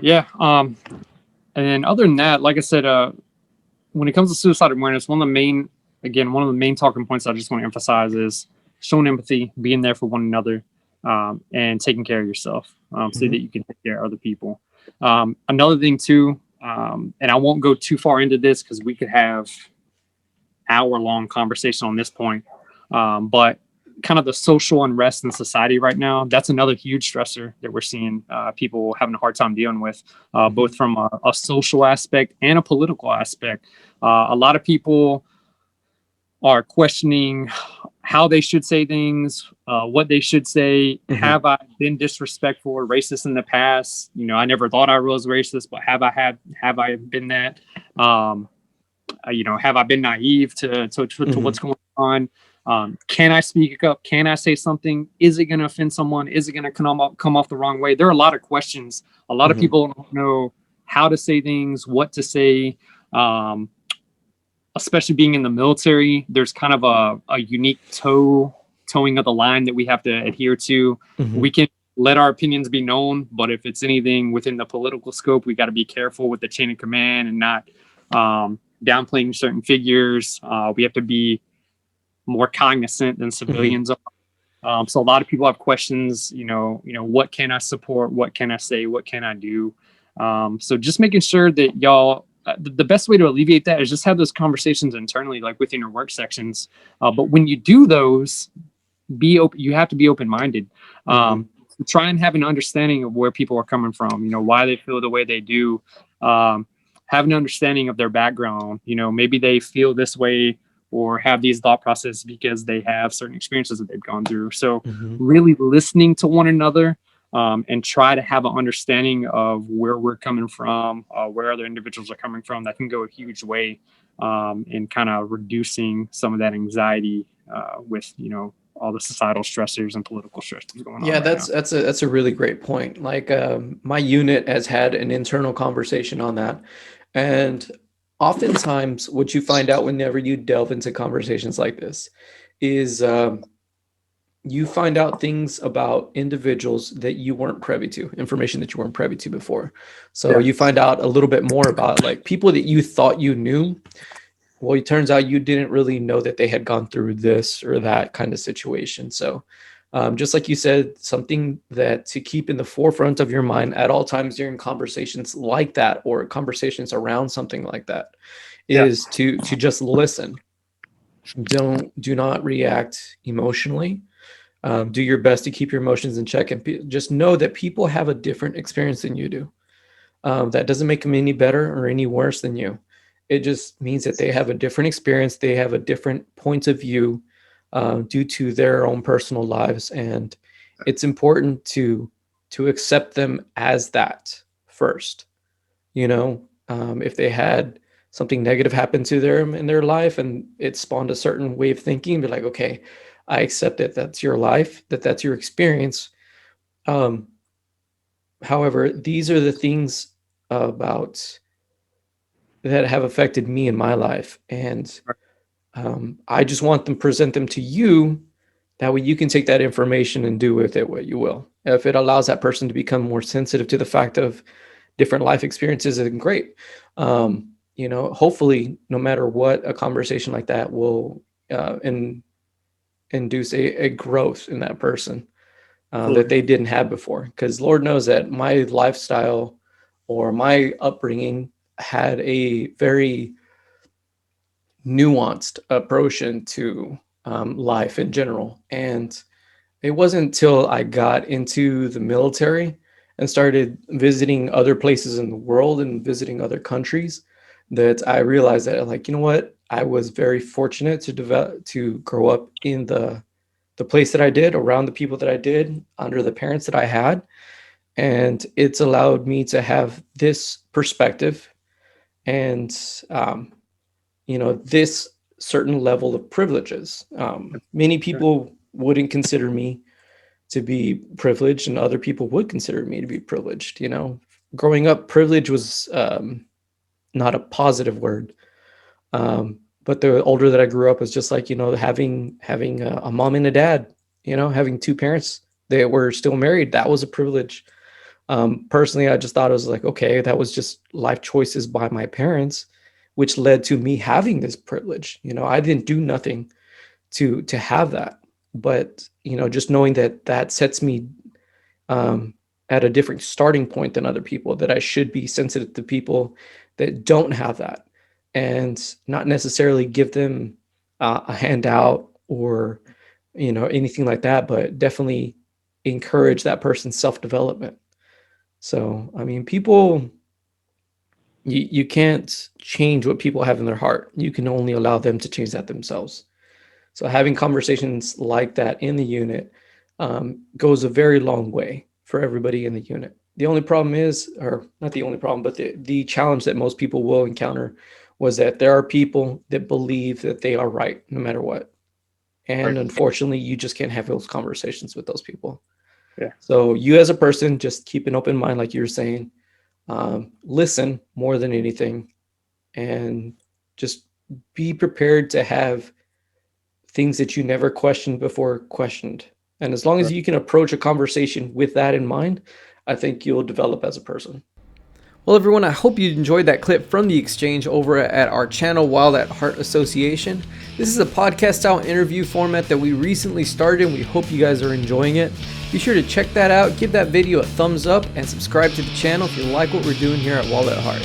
Yeah. And then other than that, like I said, when it comes to suicide awareness, one of the main talking points I just want to emphasize is showing empathy, being there for one another, and taking care of yourself, so that Hmm. you can take care of other people. Another thing too, and I won't go too far into this because we could have hour-long conversation on this point, but kind of the social unrest in society right now, that's another huge stressor that we're seeing people having a hard time dealing with, both Hmm. from a social aspect and a political aspect. A lot of people are questioning how they should say things, what they should say. Hmm. Have I been disrespectful or racist in the past? I never thought I was racist, but have I been that? Um, have I been naive to Hmm. what's going on? Can I speak up? Can I say something? Is it going to offend someone? Is it going to come off the wrong way? There are a lot of questions. A lot of Hmm. people don't know how to say things, what to say. Um, Especially being in the military, there's kind of a unique towing of the line that we have to adhere to. Hmm. We can let our opinions be known, but if it's anything within the political scope, we got to be careful with the chain of command and not downplaying certain figures. We have to be more cognizant than Hmm. civilians are. So a lot of people have questions. What can I support? What can I say? What can I do? So just making sure that y'all. The best way to alleviate that is just have those conversations internally, like within your work sections. But when you do those, be open. You have to be open minded. Hmm. Try and have an understanding of where people are coming from. Why they feel the way they do. Um, have an understanding of their background. Maybe they feel this way or have these thought processes because they have certain experiences that they've gone through. So Hmm. really listening to one another, and try to have an understanding of where we're coming from, where other individuals are coming from. That can go a huge way in kind of reducing some of that anxiety with all the societal stressors and political stressors going on Yeah, right that's now. that's a really great point. Like, my unit has had an internal conversation on that, and oftentimes, what you find out whenever you delve into conversations like this is, you find out things about individuals that you weren't privy to, information that you weren't privy to before. So Yeah. you find out a little bit more about, like, people that you thought you knew. Well, it turns out you didn't really know that they had gone through this or that kind of situation. So, just like you said, something that to keep in the forefront of your mind at all times during conversations like that, or conversations around something like that, Yeah. is to just listen. Do not react emotionally. Do your best to keep your emotions in check, and just know that people have a different experience than you do. That doesn't make them any better or any worse than you. It just means that they have a different experience. They have a different point of view, due to their own personal lives, and it's important to accept them as that first. If they had something negative happen to them in their life and it spawned a certain way of thinking, be like, okay, I accept that that's your life, that's your experience. Um, However, these are the things about that have affected me in my life, and I just want them present them to you. That way, you can take that information and do with it what you will. If it allows that person to become more sensitive to the fact of different life experiences, then great. Hopefully, no matter what, a conversation like that will induce a growth in that person, that Absolutely. they didn't have before. Because Lord knows that my lifestyle or my upbringing had a very nuanced approach into, life in general. And it wasn't until I got into the military and started visiting other places in the world and visiting other countries that I realized that, like, you know what, I was very fortunate to grow up in the place that I did, around the people that I did, under the parents that I had, and it's allowed me to have this perspective and, um, this certain level of privileges. Many people wouldn't consider me to be privileged, and other people would consider me to be privileged. Growing up, privilege was, not a positive word. But the older that I grew up, was just like, having a mom and a dad. Having two parents that were still married, that was a privilege. Personally, I just thought it was like, okay, that was just life choices by my parents, which led to me having this privilege. I didn't do nothing to have that, but just knowing that that sets me at a different starting point than other people, that I should be sensitive to people that don't have that, and not necessarily give them a handout or anything like that, but definitely encourage that person's self-development. So I mean, people, you can't change what people have in their heart. You can only allow them to change that themselves. So having conversations like that in the unit goes a very long way for everybody in the unit. The only problem is, or not the only problem, but the challenge that most people will encounter was that there are people that believe that they are right no matter what. And Right. unfortunately, you just can't have those conversations with those people. Yeah. So you as a person, just keep an open mind, like you were saying. Listen more than anything, and just be prepared to have things that you never questioned before questioned. And as long as Right. you can approach a conversation with that in mind, I think you'll develop as a person. Well, everyone, I hope you enjoyed that clip from the exchange over at our channel, Wild at Heart Association. This is a podcast style interview format that we recently started, and we hope you guys are enjoying it. Be sure to check that out, give that video a thumbs up, and subscribe to the channel if you like what we're doing here at Wild at Heart.